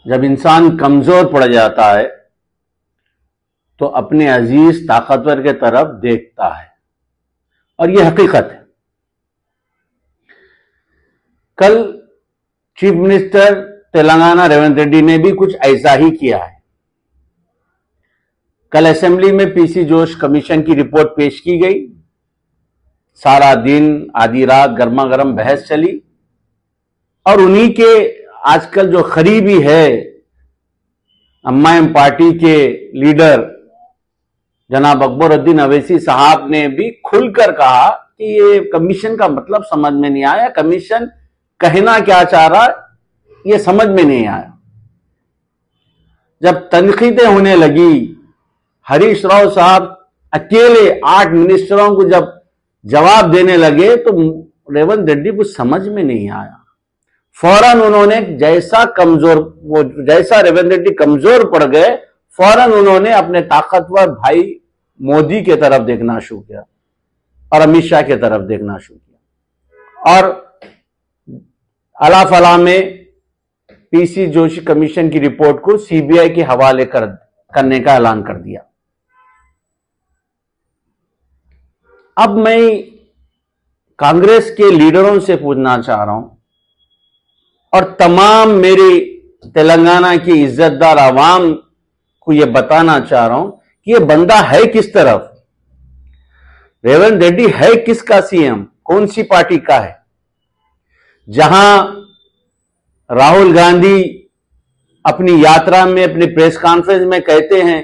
जब इंसान कमजोर पड़ जाता है तो अपने अजीज ताकतवर के तरफ देखता है, और यह हकीकत है। कल चीफ मिनिस्टर तेलंगाना रेवंत रेड्डी ने भी कुछ ऐसा ही किया है। कल असेंबली में पीसी जोश कमीशन की रिपोर्ट पेश की गई। सारा दिन आधी रात गर्मा गर्म बहस चली, और उन्हीं के आजकल जो करीबी है एमआईएम पार्टी के लीडर जनाब अकबरुद्दीन अवैसी साहब ने भी खुलकर कहा कि ये कमीशन का मतलब समझ में नहीं आया, कमीशन कहना क्या चाह रहा ये समझ में नहीं आया। जब तनकीदें होने लगी, हरीश राव साहब अकेले 8 मिनिस्टरों को जब जवाब देने लगे तो रेवंत रेड्डी को समझ में नहीं आया। फौरन उन्होंने जैसा रेवंत रेड्डी कमजोर पड़ गए, फौरन उन्होंने अपने ताकतवर भाई मोदी के तरफ देखना शुरू किया और अमित शाह के तरफ देखना शुरू किया, और अला फला में पीसी जोशी कमीशन की रिपोर्ट को सीबीआई के हवाले करने का ऐलान कर दिया। अब मैं कांग्रेस के लीडरों से पूछना चाह रहा हूं, और तमाम मेरी तेलंगाना की इज्जतदार आवाम को यह बताना चाह रहा हूं कि यह बंदा है किस तरफ, रेवंत रेड्डी है किसका सीएम, कौन सी पार्टी का है। जहां राहुल गांधी अपनी यात्रा में, अपनी प्रेस कॉन्फ्रेंस में कहते हैं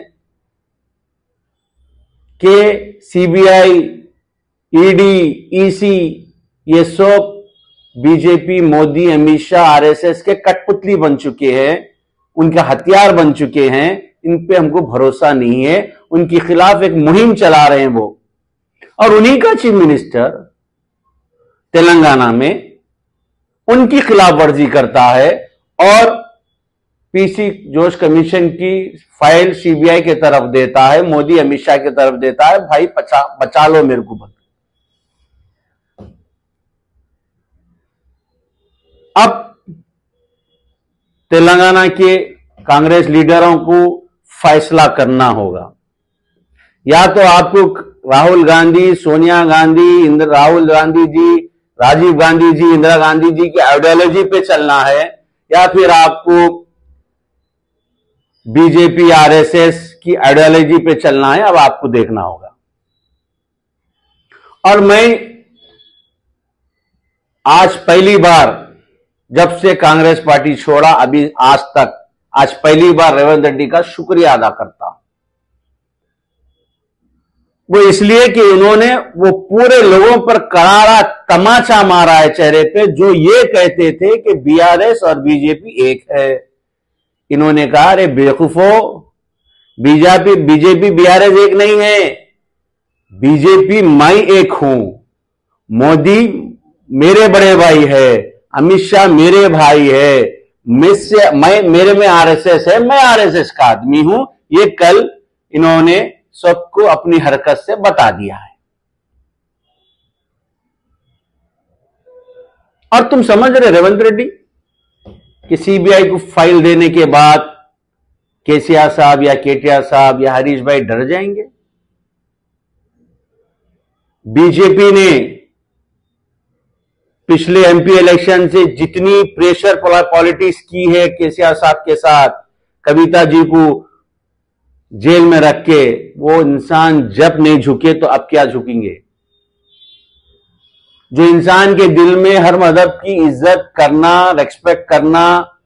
कि सीबीआई, ईडी, ईसी ये सब बीजेपी, मोदी, अमित शाह, आरएसएस के कठपुतली बन चुके हैं, उनके हथियार बन चुके हैं, इन पे हमको भरोसा नहीं है, उनके खिलाफ एक मुहिम चला रहे हैं वो। और उन्हीं का चीफ मिनिस्टर तेलंगाना में उनकी खिलाफ वर्जी करता है और पीसी जोश कमीशन की फाइल सीबीआई के तरफ देता है, मोदी अमित शाह के तरफ देता है, भाई बचा लो मेरे को। अब तेलंगाना के कांग्रेस लीडरों को फैसला करना होगा। या तो आपको राहुल गांधी, सोनिया गांधी, राहुल गांधी जी, राजीव गांधी जी, इंदिरा गांधी जी की आइडियोलॉजी पे चलना है, या फिर आपको बीजेपी, आरएसएस की आइडियोलॉजी पे चलना है। अब आपको देखना होगा। और मैं आज पहली बार, जब से कांग्रेस पार्टी छोड़ा अभी आज तक, आज पहली बार रेवंत रेड्डी का शुक्रिया अदा करता हूं। वो इसलिए कि उन्होंने वो पूरे लोगों पर करारा तमाचा मारा है चेहरे पे, जो ये कहते थे कि बीआरएस और बीजेपी एक है। इन्होंने कहा, अरे बेवकूफो, बीजेपी बीआरएस एक नहीं है, बीजेपी मैं एक हूं, मोदी मेरे बड़े भाई है, अमित शाह मेरे भाई है, मेरे में आरएसएस है, मैं आरएसएस का आदमी हूं। ये कल इन्होंने सबको अपनी हरकत से बता दिया है। और तुम समझ रहे रेवंत रेड्डी कि सीबीआई को फाइल देने के बाद केसीआर साहब या केटीआर साहब या हरीश भाई डर जाएंगे? बीजेपी ने पिछले एमपी इलेक्शन से जितनी प्रेशर पॉलिटिक्स की है केसीआर साहब के साथ, कविता जी को जेल में रख के, वो इंसान जब नहीं झुके तो अब क्या झुकेंगे? जो इंसान के दिल में हर मजहब की इज्जत करना, रेस्पेक्ट करना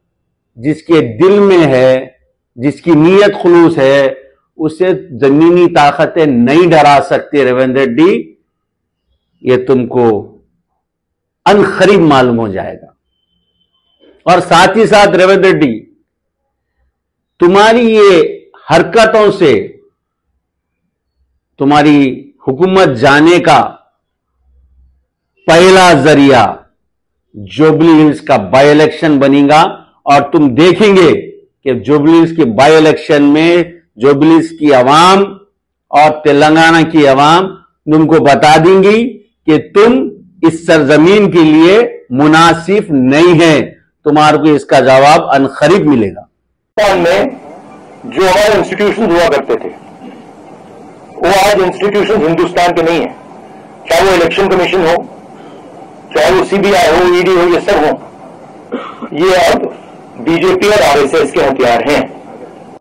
जिसके दिल में है, जिसकी नीयत खुलूस है, उसे जमीनी ताकतें नहीं डरा सकती। रेवंत रेड्डी, ये तुमको अनकरीब मालूम हो जाएगा। और साथ ही साथ रेवंत रेड्डी, तुम्हारी ये हरकतों से तुम्हारी हुकूमत जाने का पहला जरिया जुबली हिल्स का बाई इलेक्शन बनेगा। और तुम देखेंगे कि जुबली हिल्स के बाई इलेक्शन में जुबली हिल्स की आवाम और तेलंगाना की आवाम तुमको बता देंगी कि तुम इस सरजमीन के लिए मुनासिब नहीं है। तुम्हारे को इसका जवाब अनकरीब मिलेगा। हिंदुस्तान में जो हमारे इंस्टीट्यूशन हुआ करते थे वो आज इंस्टीट्यूशन हिंदुस्तान के नहीं है, चाहे वो इलेक्शन कमीशन हो, चाहे वो सीबीआई हो, ईडी हो, ये सब हो, ये अब बीजेपी और आरएसएस के हथियार हैं।